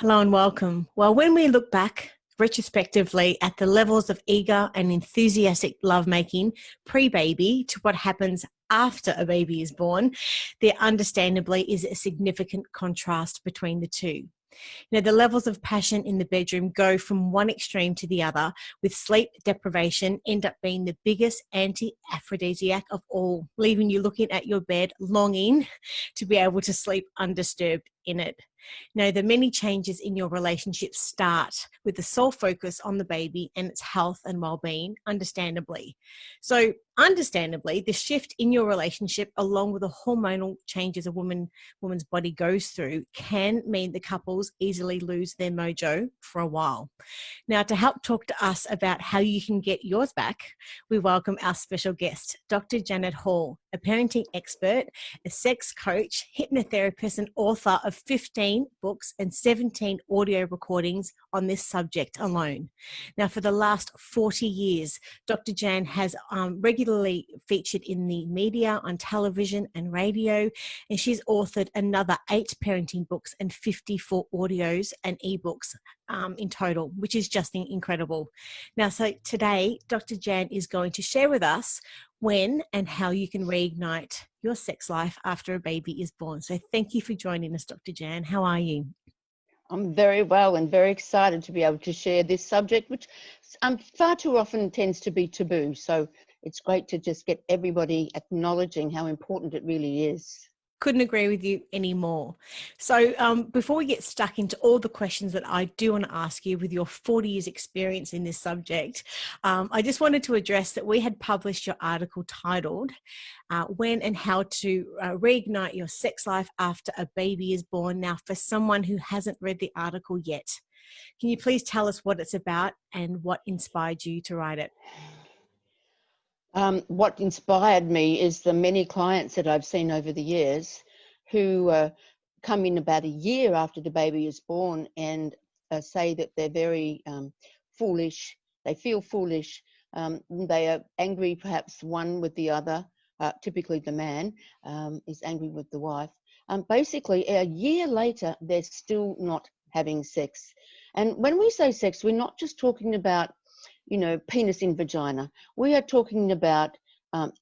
Hello and welcome. Well, when we look back retrospectively at the levels of eager and enthusiastic lovemaking pre-baby to what happens after a baby is born, there understandably is a significant contrast between the two. The levels of passion in the bedroom go from one extreme to the other, with sleep deprivation end up being the biggest anti-aphrodisiac of all, leaving you looking at your bed longing to be able to sleep undisturbed in it. The many changes in your relationship start with the sole focus on the baby and its health and well-being, understandably. So, understandably, the shift in your relationship, along with the hormonal changes a woman's body goes through, can mean the couples easily lose their mojo for a while. Now, to help talk to us about how you can get yours back, we welcome our special guest, Dr. Janet Hall, a parenting expert, a sex coach, hypnotherapist, and author of 15 books and 17 audio recordings on this subject alone. Now, for the last 40 years, Dr. Jan has regularly featured in the media, on television and radio, and she's authored another 8 parenting books and 54 audios and ebooks in total, which is just incredible. Now, so today, Dr. Jan is going to share with us when and how you can reignite your sex life after a baby is born. So thank you for joining us, Dr. Jan. How are you? I'm very well and very excited to be able to share this subject, which far too often tends to be taboo. So it's great to just get everybody acknowledging how important it really is. Couldn't agree with you anymore. So before we get stuck into all the questions that I do want to ask you with your 40 years experience in this subject, I just wanted to address that we had published your article titled When and How to Reignite Your Sex Life After a Baby is Born. Now, for someone who hasn't read the article yet, can you please tell us what it's about and what inspired you to write it? What inspired me is the many clients that I've seen over the years who come in about a year after the baby is born and say that they're very foolish. They feel foolish. They are angry, perhaps one with the other. Typically the man is angry with the wife. Basically, a year later, they're still not having sex. And when we say sex, we're not just talking about penis in vagina. We are talking about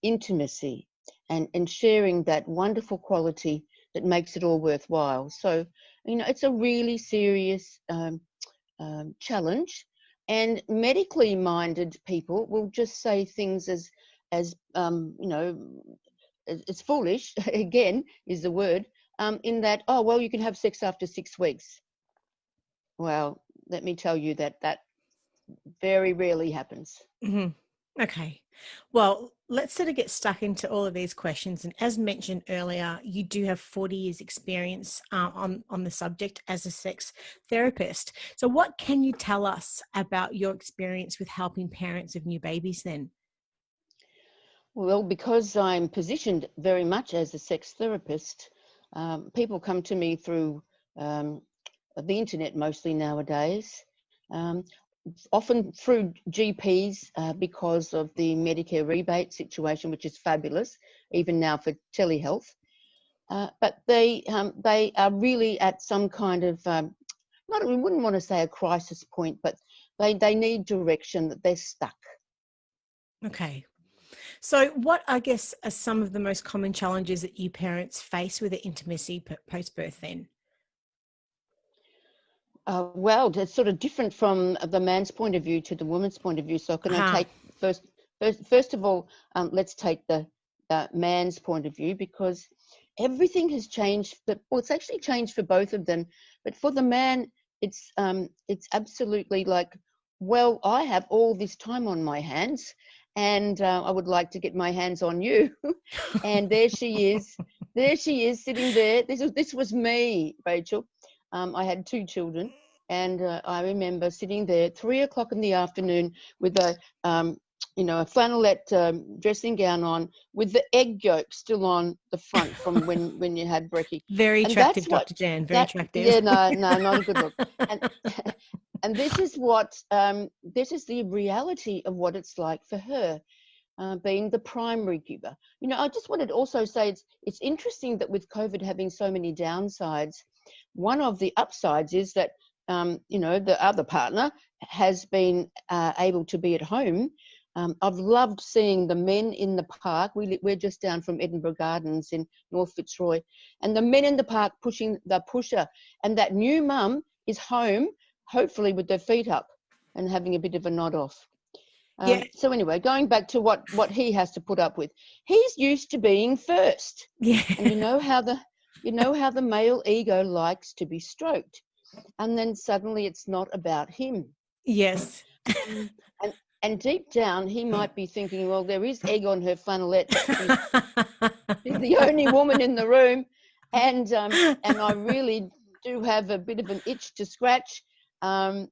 intimacy and sharing that wonderful quality that makes it all worthwhile. So, it's a really serious challenge. And medically minded people will just say things as it's foolish, again, is the word, in that, oh, well, you can have sex after 6 weeks. Well, let me tell you that very rarely happens. Mm-hmm. Okay. Well, let's sort of get stuck into all of these questions. And as mentioned earlier, you do have 40 years experience on the subject as a sex therapist. So what can you tell us about your experience with helping parents of new babies then? Well, because I'm positioned very much as a sex therapist, people come to me through the internet mostly nowadays. Often through GPs because of the Medicare rebate situation, which is fabulous, even now for telehealth. But they are really at some kind of, we wouldn't want to say a crisis point, but they need direction, that they're stuck. Okay. So what, I guess, are some of the most common challenges that you parents face with the intimacy post-birth then? Well, it's sort of different from the man's point of view to the woman's point of view. So can I take first of all, let's take the man's point of view, because everything has changed. It's actually changed for both of them. But for the man, it's absolutely like, well, I have all this time on my hands, and I would like to get my hands on you. And there she is. There she is sitting there. This was me, Rachel. I had 2 children, and I remember sitting there 3 o'clock in the afternoon with a flannelette dressing gown on, with the egg yolk still on the front from when you had brekkie. Very attractive, Dr. Jan. Very attractive. Yeah, no, not a good look. And this is the reality of what it's like for her. Being the primary giver. I just wanted to also say it's interesting that with COVID having so many downsides, one of the upsides is that the other partner has been able to be at home. I've loved seeing the men in the park. We're just down from Edinburgh Gardens in North Fitzroy, and the men in the park pushing the pusher, and that new mum is home, hopefully with their feet up and having a bit of a nod off. Yeah. So anyway, going back to what he has to put up with, he's used to being first. Yeah. And you know how the male ego likes to be stroked, and then suddenly it's not about him. Yes. And deep down, he might be thinking, well, there is egg on her flannelette, but she's the only woman in the room, and I really do have a bit of an itch to scratch, and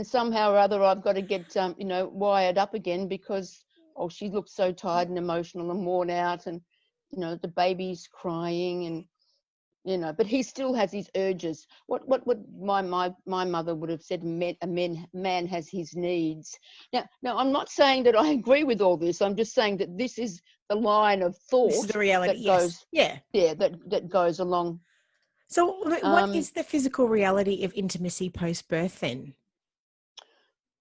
somehow or other I've got to get wired up again, because she looks so tired and emotional and worn out, and the baby's crying, and but he still has his urges. What my mother would have said, man has his needs. Now I'm not saying that I agree with all this. I'm just saying that this is the line of thought. This is the reality. That goes, yes. Yeah, that goes along. So what is the physical reality of intimacy post-birth then?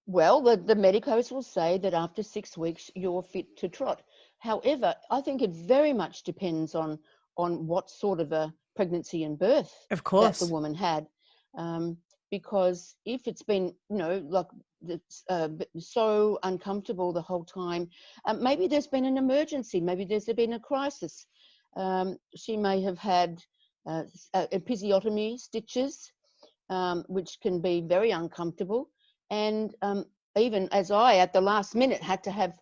Well, the medicos will say that after 6 weeks you're fit to trot. However, I think it very much depends on what sort of a pregnancy and birth Of course that the woman had, because if it's been like it's so uncomfortable the whole time, maybe there's been an emergency, maybe there's been a crisis. She may have had episiotomy stitches, which can be very uncomfortable, and even as I at the last minute had to have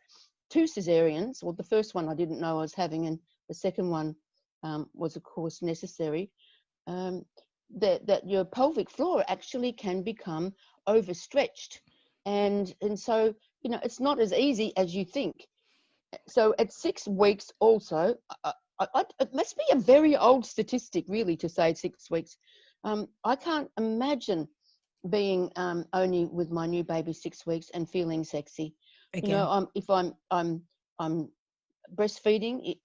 2 cesareans. Well, the first one I didn't know I was having, and the second one was of course necessary. That your pelvic floor actually can become overstretched, and so it's not as easy as you think. So at 6 weeks also, it must be a very old statistic really to say 6 weeks. I can't imagine being only with my new baby 6 weeks and feeling sexy. again. If I'm breastfeeding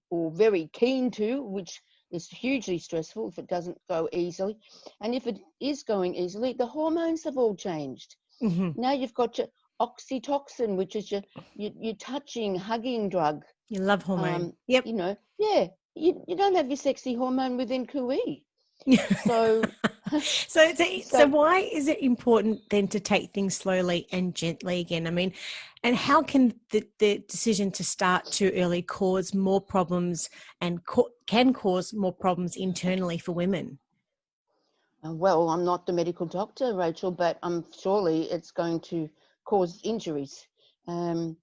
or very keen to, which is hugely stressful if it doesn't go easily, and if it is going easily, the hormones have all changed. Mm-hmm. Now you've got your oxytocin, which is your touching, hugging drug. Your love hormone. Yep. You don't have your sexy hormone within cooee. So so why is it important then to take things slowly and gently again? I mean, and how can the decision to start too early cause more problems and can cause more problems internally for women? Well, I'm not the medical doctor, Rachel, but surely it's going to cause injuries. I'm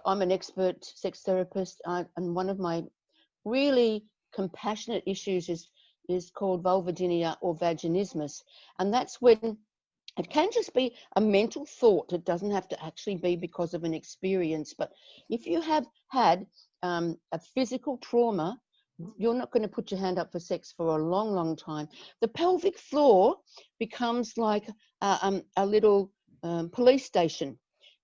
an expert sex therapist, and one of my really compassionate issues is called vulvodynia or vaginismus, and that's when it can just be a mental thought. It doesn't have to actually be because of an experience, but if you have had a physical trauma, you're not going to put your hand up for sex for a long, long time. The pelvic floor becomes like a little police station,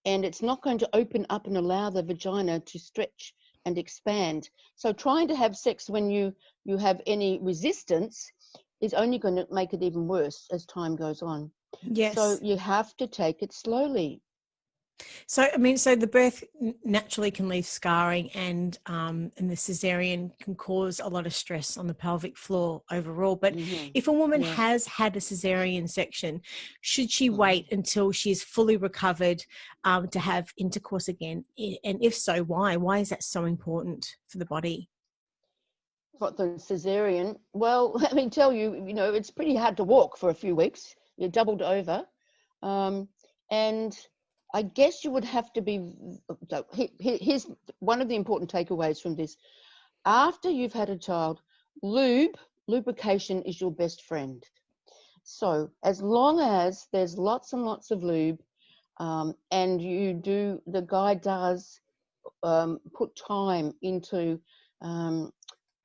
and it's not going to open up and allow the vagina to stretch and expand. So trying to have sex when you have any resistance is only going to make it even worse as time goes on. Yes. So you have to take it slowly. So, I mean, so the birth naturally can leave scarring, and the cesarean can cause a lot of stress on the pelvic floor overall. But if a woman has had a cesarean section, should she wait until she's fully recovered to have intercourse again? And if so, why? Why is that so important for the body? What, the cesarean? Well, let me tell you, it's pretty hard to walk for a few weeks. You're doubled over. And I guess you would have to be, here's one of the important takeaways from this. After you've had a child, lubrication is your best friend. So as long as there's lots and lots of lube, and the guy does put time into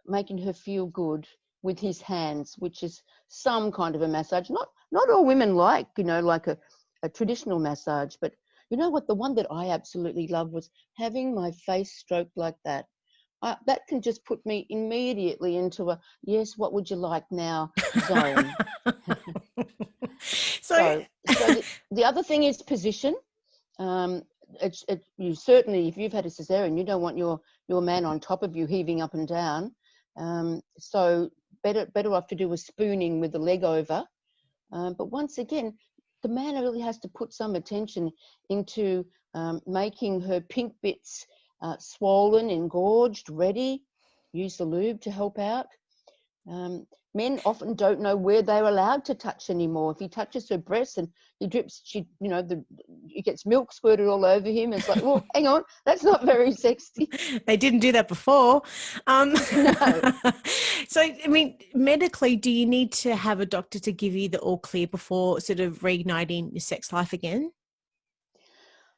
making her feel good with his hands, which is some kind of a massage. Not all women like, like a traditional massage, but you know what? The one that I absolutely love was having my face stroked like that. That can just put me immediately into a, yes, what would you like now zone. The other thing is position. You certainly, if you've had a cesarean, you don't want your man on top of you heaving up and down. So better off to do a spooning with the leg over. But once again, the man really has to put some attention into making her pink bits swollen, engorged, ready. Use the lube to help out. Men often don't know where they're allowed to touch anymore. If he touches her breasts and he drips, he gets milk squirted all over him. It's like, well, hang on, that's not very sexy. They didn't do that before. No. So, I mean, medically, do you need to have a doctor to give you the all clear before sort of reigniting your sex life again?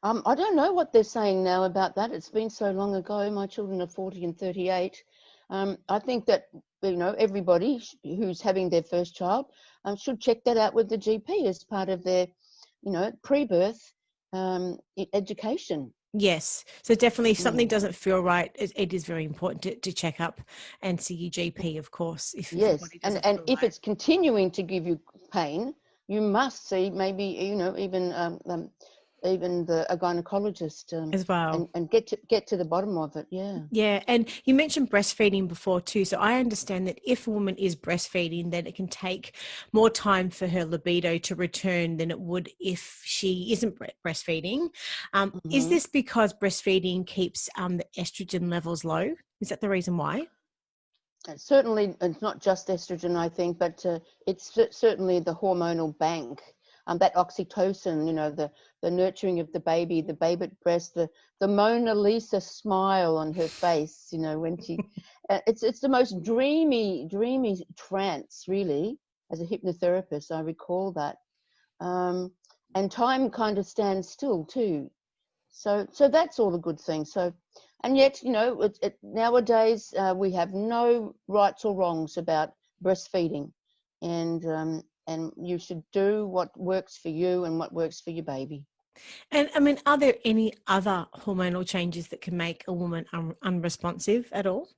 I don't know what they're saying now about that. It's been so long ago. My children are 40 and 38. I think that, everybody who's having their first child should check that out with the GP as part of their, pre-birth education. Yes. So definitely if something doesn't feel right, it is very important to check up and see your GP, of course. Yes. And if it's continuing to give you pain, you must see maybe, even a gynecologist as well, and get to the bottom of it. Yeah. And you mentioned breastfeeding before too, so I understand that if a woman is breastfeeding, then it can take more time for her libido to return than it would if she isn't breastfeeding. Is this because breastfeeding keeps the estrogen levels low? Is that the reason why? Certainly it's not just estrogen, I think, but it's certainly the hormonal bank. That oxytocin, the nurturing of the baby at breast, the Mona Lisa smile on her face, when she, it's the most dreamy trance, really. As a hypnotherapist, I recall that, and time kind of stands still too. So that's all a good thing. So, and yet, nowadays we have no rights or wrongs about breastfeeding, and you should do what works for you and what works for your baby. And I mean, are there any other hormonal changes that can make a woman unresponsive at all?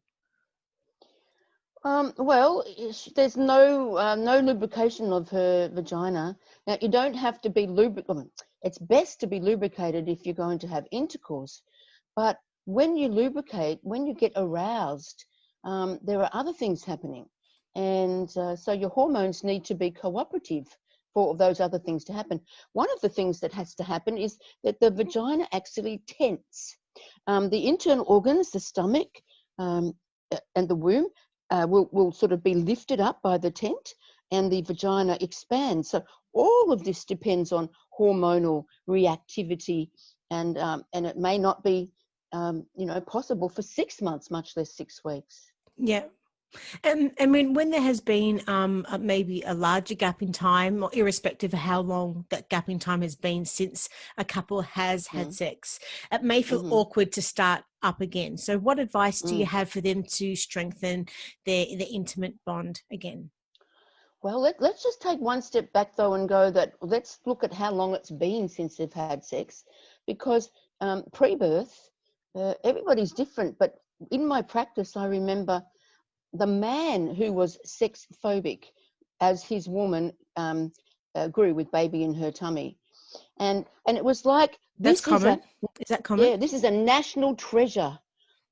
Well, there's no lubrication of her vagina. Now, you don't have to be lubricated. It's best to be lubricated if you're going to have intercourse. But when you lubricate, when you get aroused, there are other things happening. And so your hormones need to be cooperative for those other things to happen. One of the things that has to happen is that the vagina actually tense. The internal organs, the stomach and the womb, will sort of be lifted up by the tent, and the vagina expands. So all of this depends on hormonal reactivity, and it may not be possible for 6 months, much less 6 weeks. Yeah. And I mean, when there has been maybe a larger gap in time, or irrespective of how long that gap in time has been since a couple has had sex, it may feel awkward to start up again. So what advice do you have for them to strengthen their intimate bond again? Well, let's just take one step back, though, and go that let's look at how long it's been since they've had sex, because pre-birth, everybody's different. But in my practice, I remember the man who was sex phobic as his woman grew with baby in her tummy. And it was like, that's common. Is that common? Yeah, this is a national treasure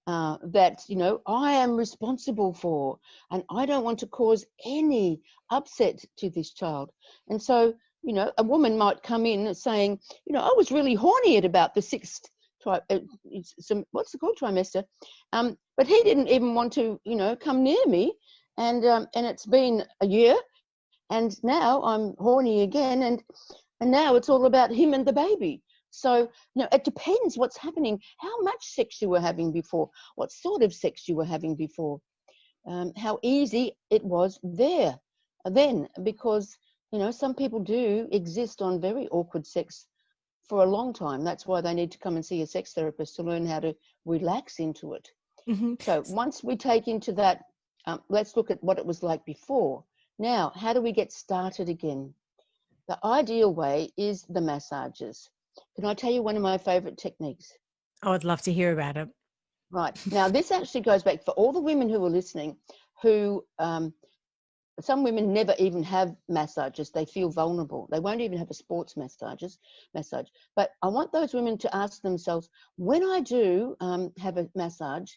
that, I am responsible for, and I don't want to cause any upset to this child. And so, a woman might come in saying, I was really horny at about the sixth what's it called, trimester, but he didn't even want to come near me, and it's been a year, and now I'm horny again, and now it's all about him and the baby. So it depends what's happening, how much sex you were having before, what sort of sex you were having before, how easy it was then, because some people do exist on very awkward sex for a long time. That's why they need to come and see a sex therapist to learn how to relax into it. So once we take into that, let's look at what it was like before. Now, how do we get started again? The ideal way is the massages. Can I tell you one of my favorite techniques? I would love to hear about it. Right. Now, this actually goes back for all the women who are listening who some women never even have massages. They feel vulnerable. They won't even have a sports massage. But I want those women to ask themselves, when I do have a massage,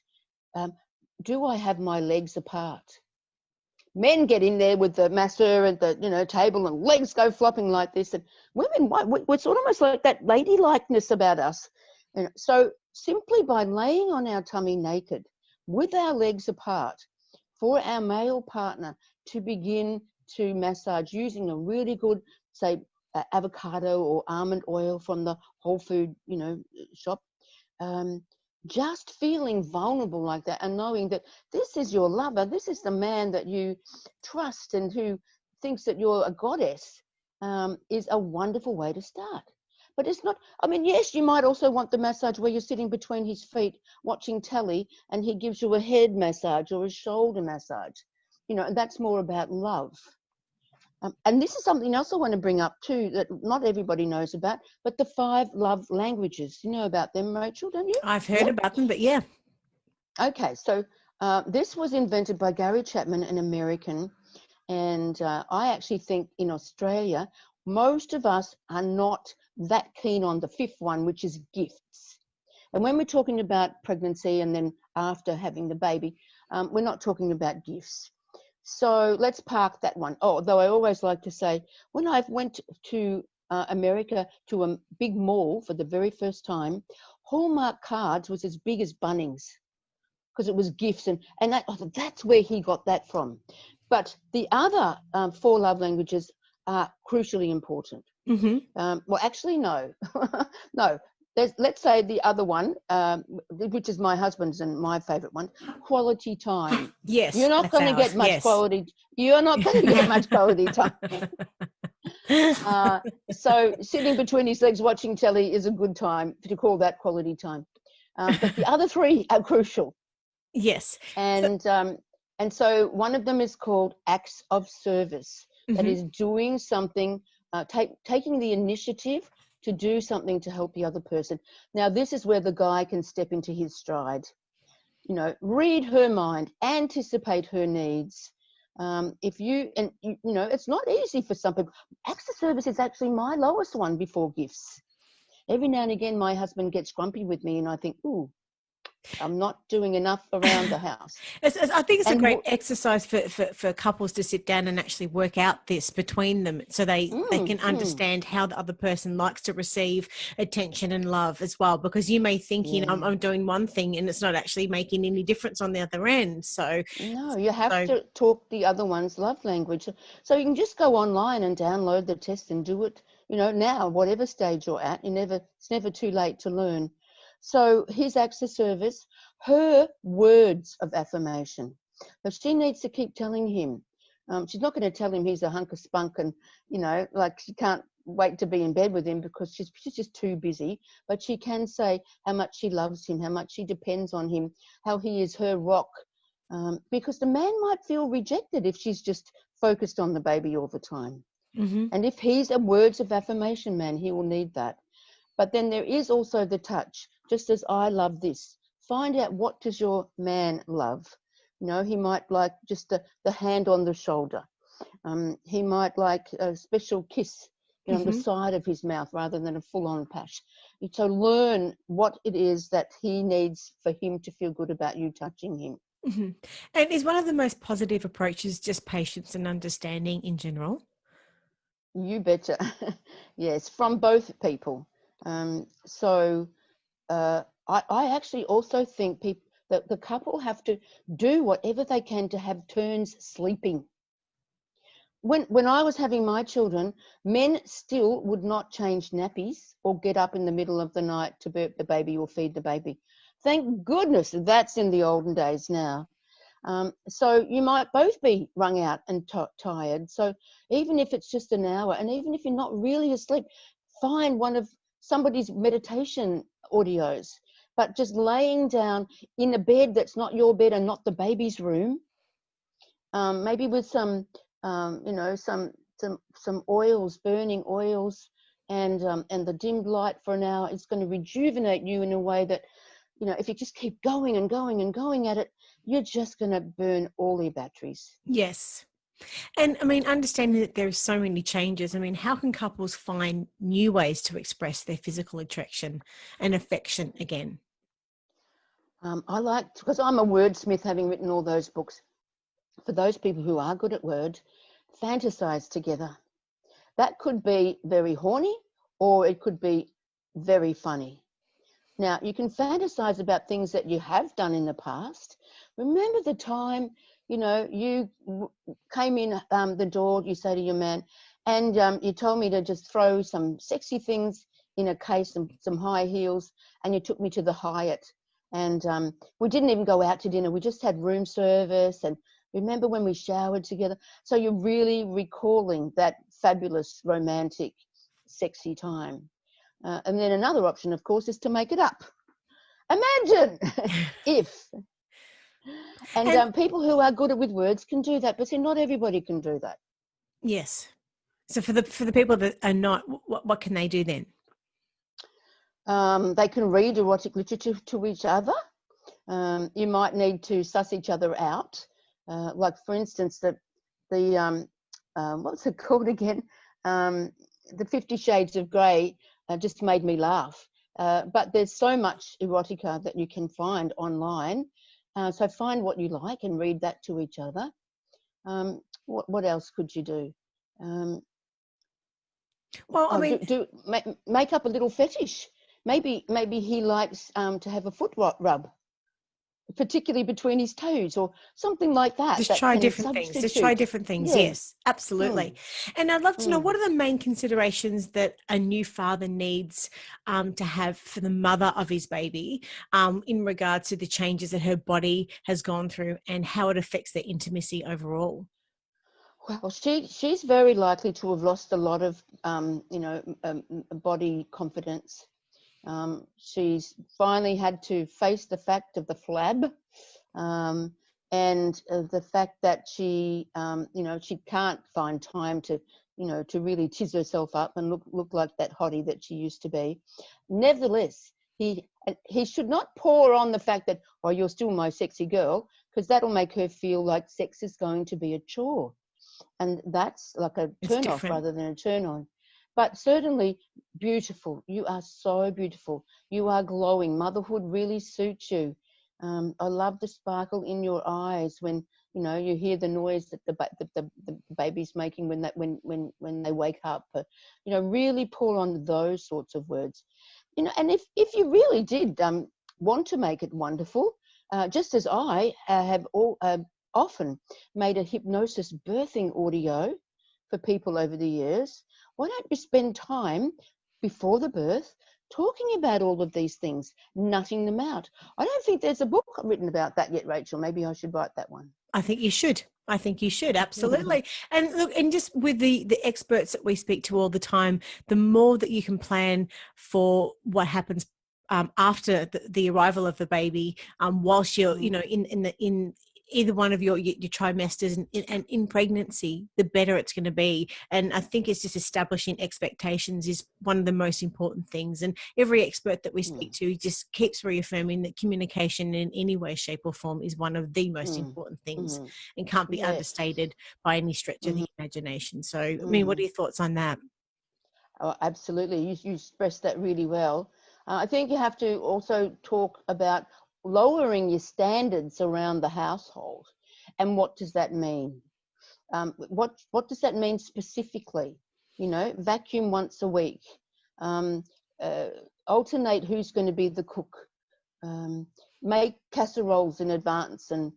do I have my legs apart? Men get in there with the masseur at the table and legs go flopping like this. And women, we're sort of almost like that ladylikeness about us. And so simply by laying on our tummy naked with our legs apart for our male partner to begin to massage using a really good, say, avocado or almond oil from the whole food, shop, just feeling vulnerable like that and knowing that this is your lover, this is the man that you trust and who thinks that you're a goddess, is a wonderful way to start. But it's not, yes, you might also want the massage where you're sitting between his feet watching telly and he gives you a head massage or a shoulder massage, and that's more about love. And this is something else I want to bring up too that not everybody knows about, but the 5 love languages. You know about them, Rachel, don't you? I've heard about them, but yeah. Okay, so this was invented by Gary Chapman, an American, and I actually think in Australia, most of us are not that keen on the 5th one, which is gifts. And when we're talking about pregnancy and then after having the baby, we're not talking about gifts. So let's park that one. Oh, though I always like to say, when I went to America to a big mall for the very first time, Hallmark cards was as big as Bunnings because it was gifts. And that's where he got that from. But the other 4 love languages are crucially important. Mm-hmm. Well, actually, no. No. Let's say the other one, which is my husband's and my favourite one, quality time. Yes, you're not going to get much quality. You're not going to get much quality time. So sitting between his legs watching telly is a good time to call that quality time. But the other 3 are crucial. Yes. And so one of them is called acts of service. Mm-hmm. That is doing something, taking the initiative to do something to help the other person. Now, this is where the guy can step into his stride. Read her mind, anticipate her needs. It's not easy for some people. Acts of service is actually my lowest one before gifts. Every now and again, my husband gets grumpy with me and I think, ooh, I'm not doing enough around the house. I think it's a great exercise for couples to sit down and actually work out this between them so they can understand how the other person likes to receive attention and love as well, because you may think, I'm doing one thing and it's not actually making any difference on the other end. So no, you have to talk the other one's love language. So you can just go online and download the test and do it, now, whatever stage you're at, it's never too late to learn. So his acts of service, her words of affirmation. But she needs to keep telling him. She's not going to tell him he's a hunk of spunk and, like she can't wait to be in bed with him because she's just too busy. But she can say how much she loves him, how much she depends on him, how he is her rock. Because the man might feel rejected if she's just focused on the baby all the time. Mm-hmm. And if he's a words of affirmation man, he will need that. But then there is also the touch, just as I love this. Find out, what does your man love? He might like just the hand on the shoulder. He might like a special kiss on the side of his mouth rather than a full-on pash. So learn what it is that he needs for him to feel good about you touching him. Mm-hmm. And is one of the most positive approaches just patience and understanding in general? You betcha. Yes, from both people. I actually also think that the couple have to do whatever they can to have turns sleeping. When I was having my children, men still would not change nappies or get up in the middle of the night to burp the baby or feed the baby. Thank goodness that's in the olden days now. So you might both be wrung out and tired. So even if it's just an hour, and even if you're not really asleep, find one of somebody's meditation audios, but just laying down in a bed that's not your bed and not the baby's room, maybe with some oils, burning oils, and the dimmed light for an hour. It's going to rejuvenate you in a way that, if you just keep going and going and going at it, you're just going to burn all your batteries. Yes. And I mean, understanding that there's so many changes, I mean, how can couples find new ways to express their physical attraction and affection again? I like, because I'm a wordsmith, having written all those books. For those people who are good at words, fantasize together. That could be very horny, or it could be very funny. Now, you can fantasize about things that you have done in the past. Remember the time, you came in the door, you say to your man, and you told me to just throw some sexy things in a case, some high heels, and you took me to the Hyatt. And we didn't even go out to dinner. We just had room service. And remember when we showered together? So you're really recalling that fabulous, romantic, sexy time. And then another option, of course, is to make it up. Imagine if. And people who are good with words can do that, but see, not everybody can do that. Yes. So for the people that are not, what can they do then? They can read erotic literature to each other. You might need to suss each other out. Like, for instance, the what's it called again? The 50 Shades of Grey just made me laugh. But there's so much erotica that you can find online. So find what you like and read that to each other. What else could you do? Well, I mean, make up a little fetish. Maybe he likes to have a foot rub, particularly between his toes or something like that. Just try different things. Just try different things. Yeah. Yes, absolutely. And I'd love to know, what are the main considerations that a new father needs to have for the mother of his baby in regards to the changes that her body has gone through and how it affects their intimacy overall? Well, she's very likely to have lost a lot of, body confidence. She's finally had to face the fact of the flab, and the fact that she can't find time to really tiz herself up and look like that hottie that she used to be. Nevertheless, he should not pour on the fact that, oh, you're still my sexy girl, because that'll make her feel like sex is going to be a chore. And that's like a turn off rather than a turn on. But certainly beautiful. You are so beautiful. You are glowing. Motherhood really suits you. I love the sparkle in your eyes when you hear the noise that the baby's making when they wake up. Really pour on those sorts of words. And if you really did want to make it wonderful, just as I have often made a hypnosis birthing audio for people over the years, why don't you spend time before the birth talking about all of these things, nutting them out? I don't think there's a book written about that yet, Rachel. Maybe I should write that one. I think you should. Absolutely. And look, and just with the experts that we speak to all the time, the more that you can plan for what happens after the arrival of the baby, whilst you're, in either one of your trimesters and in pregnancy, the better it's going to be. And I think it's just establishing expectations is one of the most important things. And every expert that we speak to just keeps reaffirming that communication in any way, shape or form is one of the most important things and can't be understated by any stretch of the imagination. So, I mean, what are your thoughts on that? Oh, absolutely. You expressed that really well. I think you have to also talk about lowering your standards around the household. And what does that mean? What does that mean specifically? Vacuum once a week. Alternate who's going to be the cook. Make casseroles in advance and,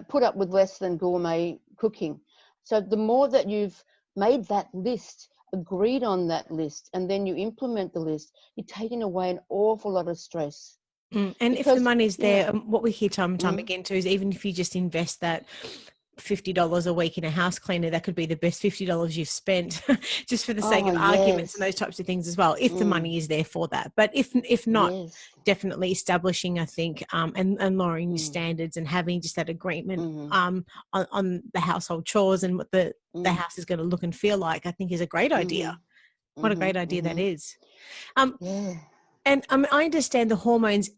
put up with less than gourmet cooking. So the more that you've made that list, agreed on that list, and then you implement the list, you're taking away an awful lot of stress. And because, if the money's there, what we hear time and time again too is even if you just invest that $50 a week in a house cleaner, that could be the best $50 you've spent just for the sake of arguments and those types of things as well, if the money is there for that. But if not, definitely establishing, I think, and lowering your standards and having just that agreement on the household chores and what the house is going to look and feel like, I think is a great idea. What a great idea that is. And I understand the hormones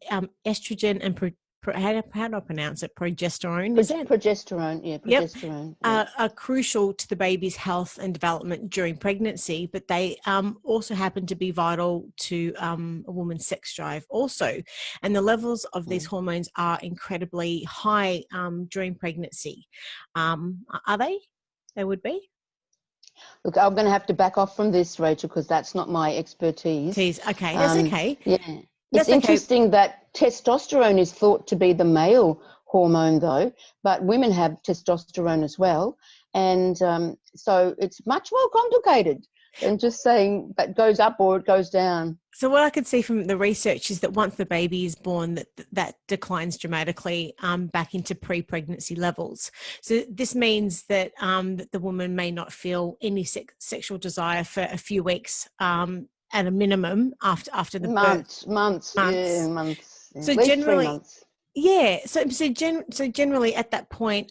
estrogen and how do I pronounce it? Progesterone, is it? Progesterone, yeah, Yep. progesterone. Yeah. Are crucial to the baby's health and development during pregnancy, but they also happen to be vital to a woman's sex drive also. And the levels of these hormones are incredibly high during pregnancy. Are they? They would be? Look, I'm going to have to back off from this, Rachel, because that's not my expertise. Okay, that's okay. Yeah. It's That's okay. interesting that testosterone is thought to be the male hormone, though, but women have testosterone as well. And so it's much more complicated than just saying that goes up or it goes down. So what I could see from the research is that once the baby is born, that declines dramatically back into pre-pregnancy levels. So this means that that the woman may not feel any sexual desire for a few weeks at a minimum after the months. birth. So At least generally, 3 months. yeah. So generally, at that point,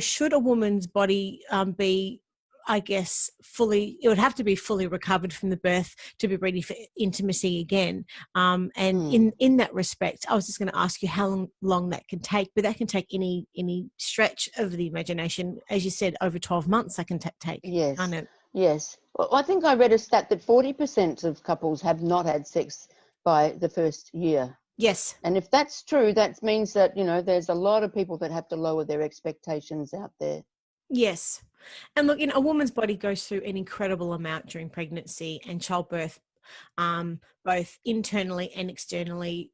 should a woman's body be, I guess, it would have to be fully recovered from the birth to be ready for intimacy again. And in that respect, I was just going to ask you how long that can take, but that can take any stretch of the imagination. As you said, over 12 months, that can take. Yes. I know. Yes. Well, I think I read a stat that 40% of couples have not had sex by the first year. Yes. And if that's true, that means that, there's a lot of people that have to lower their expectations out there. Yes. And look, a woman's body goes through an incredible amount during pregnancy and childbirth, both internally and externally,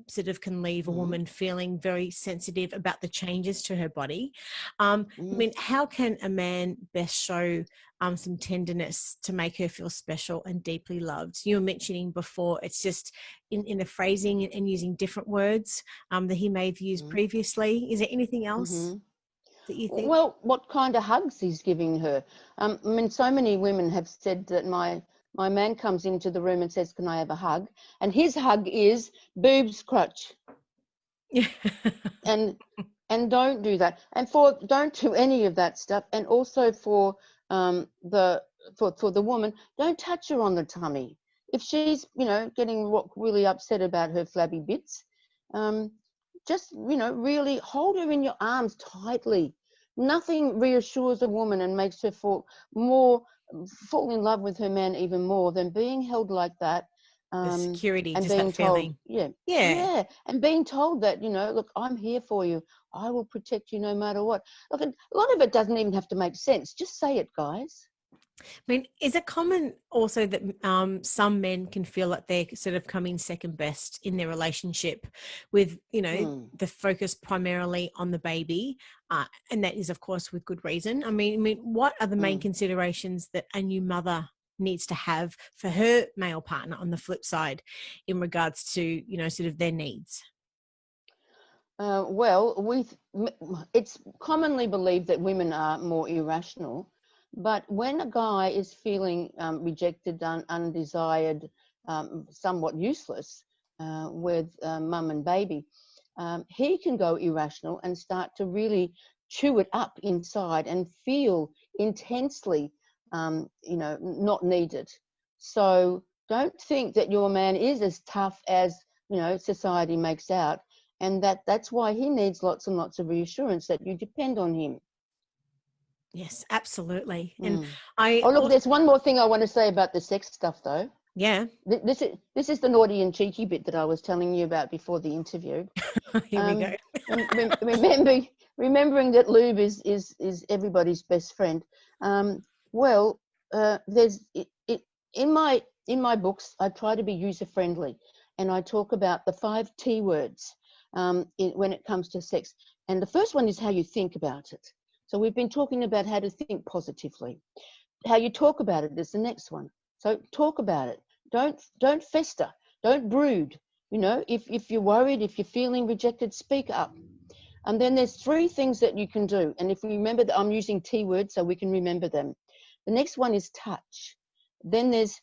sort of can leave a woman feeling very sensitive about the changes to her body. I mean, how can a man best show some tenderness to make her feel special and deeply loved? You were mentioning before, it's just in the phrasing and using different words that he may have used previously. Is there anything else that you think? Well, what kind of hugs he's giving her? I mean, so many women have said that my man comes into the room and says, "Can I have a hug?" And his hug is boobs, crotch. Yeah. and don't do that. And don't do any of that stuff. And also for the woman, don't touch her on the tummy. If she's getting really upset about her flabby bits, just really hold her in your arms tightly. Nothing reassures a woman and makes her fall in love with her man even more than being held like that. The security, and just being that feeling. told, yeah, and being told that look, I'm here for you. I will protect you no matter what. Look, a lot of it doesn't even have to make sense. Just say it, guys. I mean, is it common also that some men can feel like they're sort of coming second best in their relationship with, the focus primarily on the baby? And that is, of course, with good reason. I mean, what are the main considerations that a new mother needs to have for her male partner on the flip side in regards to, sort of their needs? Well, it's commonly believed that women are more irrational, but when a guy is feeling rejected, undesired, somewhat useless with mum and baby, he can go irrational and start to really chew it up inside and feel intensely, not needed. So don't think that your man is as tough as society makes out. And that's why he needs lots and lots of reassurance that you depend on him. Yes, absolutely. And look, there's one more thing I want to say about the sex stuff, though. Yeah. This is the naughty and cheeky bit that I was telling you about before the interview. Here we go. Remembering that lube is everybody's best friend. There's in my books, I try to be user friendly, and I talk about the 5 T words. When it comes to sex. And the first one is how you think about it. So we've been talking about how to think positively. How you talk about it is the next one. So talk about it. Don't fester. Don't brood. If you're worried, if you're feeling rejected, speak up. And then there's 3 things that you can do. And if we remember that I'm using T words so we can remember them. The next one is touch. Then there's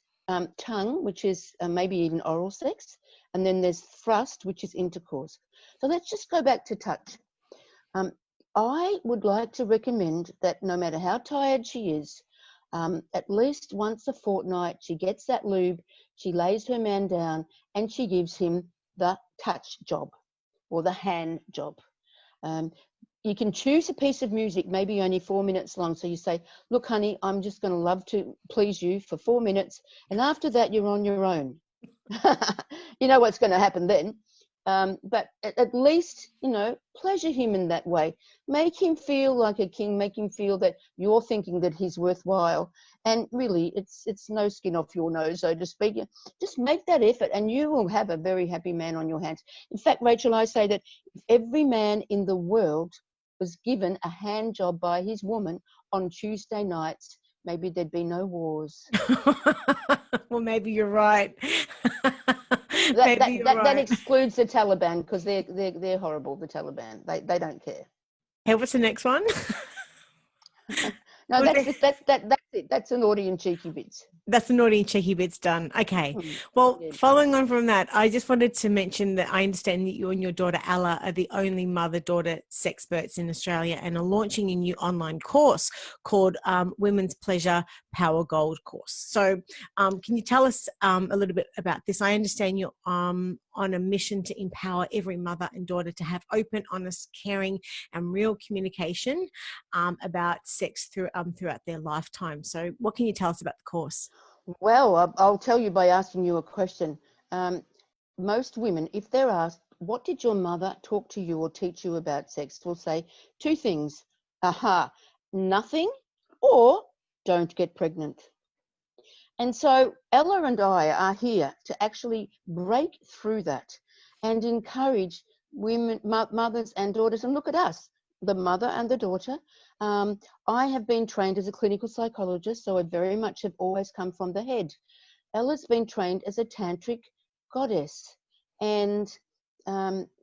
tongue, which is maybe even oral sex. And then there's thrust, which is intercourse. So let's just go back to touch. I would like to recommend that no matter how tired she is, at least once a fortnight, she gets that lube, she lays her man down, and she gives him the touch job. or the hand job. You can choose a piece of music, maybe only 4 minutes long. So you say, look, honey, I'm just going to love to please you for 4 minutes. And after that, you're on your own. You know what's going to happen then. But at least, pleasure him in that way. Make him feel like a king. Make him feel that you're thinking that he's worthwhile. And really, it's no skin off your nose, so to speak. Just make that effort and you will have a very happy man on your hands. In fact, Rachel, I say that if every man in the world was given a hand job by his woman on Tuesday nights, maybe there'd be no wars. Well, maybe you're right. That excludes the Taliban, because they're horrible. The Taliban, they don't care. Hey, what's the next one? No, that's it. That's the naughty and cheeky bits. That's the naughty and cheeky bits done. Okay. Well, following on from that, I just wanted to mention that I understand that you and your daughter Ella are the only mother-daughter sexperts in Australia and are launching a new online course called Women's Pleasure Power Gold course. So can you tell us a little bit about this? I understand you're on a mission to empower every mother and daughter to have open, honest, caring and real communication about sex throughout their lifetime. So what can you tell us about the course? Well, I'll tell you by asking you a question. Most women, if they're asked, what did your mother talk to you or teach you about sex, will say two things. Nothing, or don't get pregnant. And so Ella and I are here to actually break through that and encourage women, mothers and daughters. And look at us, the mother and the daughter. I have been trained as a clinical psychologist, so I very much have always come from the head. Ella's been trained as a tantric goddess, and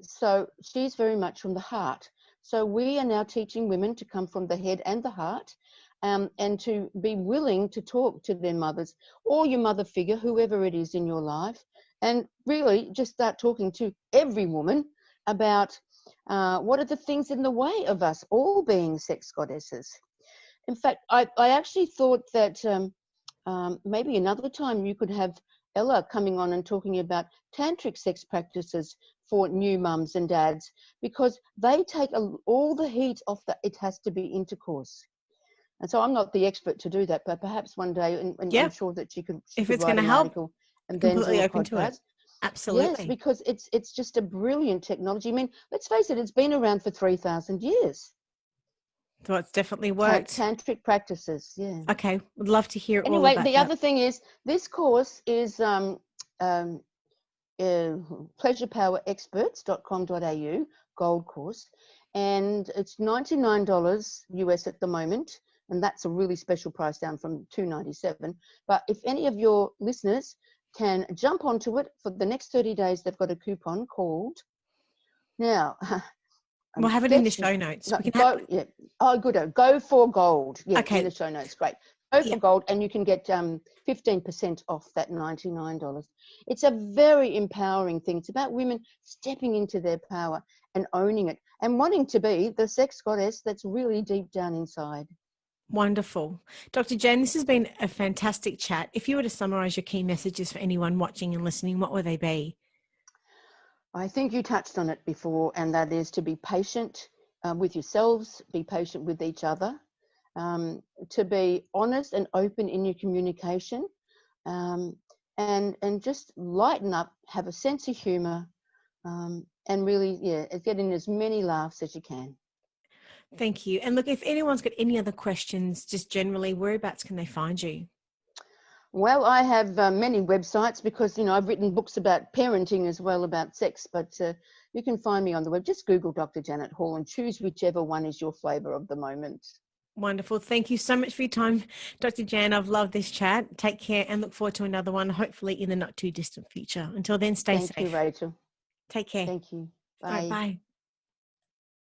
so she's very much from the heart. So we are now teaching women to come from the head and the heart, and to be willing to talk to their mothers or your mother figure, whoever it is in your life, and really just start talking to every woman about what are the things in the way of us all being sex goddesses. In fact, I actually thought that maybe another time you could have Ella coming on and talking about tantric sex practices for new mums and dads, because they take all the heat off the it has to be intercourse. And so I'm not the expert to do that, but perhaps one day, and I'm sure that she could if it's write going to an help, article and then do a podcast. Absolutely. Yes, because it's just a brilliant technology. I mean, let's face it, it's been around for 3,000 years. So it's definitely worked. Tantric practices, yeah. Okay, would love to hear anyway, all about the that. other thing is, this course is pleasurepowerexperts.com.au gold course, and it's $99 US at the moment, and that's a really special price down from $297. But if any of your listeners can jump onto it for the next 30 days, they've got a coupon called now. We'll have it in the show notes. Go for gold. Yeah, okay. In the show notes. Great. Go for gold, and you can get 15% off that $99. It's a very empowering thing. It's about women stepping into their power and owning it and wanting to be the sex goddess that's really deep down inside. Wonderful. Dr. Jan, this has been a fantastic chat. If you were to summarize your key messages for anyone watching and listening, what would they be? I think you touched on it before, and that is to be patient with yourselves, be patient with each other, to be honest and open in your communication, and just lighten up, have a sense of humour, and really, get in as many laughs as you can. Thank you. And look, if anyone's got any other questions, just generally, whereabouts can they find you? Well, I have many websites because, I've written books about parenting as well, about sex, but you can find me on the web. Just Google Dr. Janet Hall and choose whichever one is your flavour of the moment. Wonderful. Thank you so much for your time, Dr. Jan. I've loved this chat. Take care and look forward to another one, hopefully in the not too distant future. Until then, stay safe. Thank you, Rachel. Take care. Thank you. Bye. All right, bye.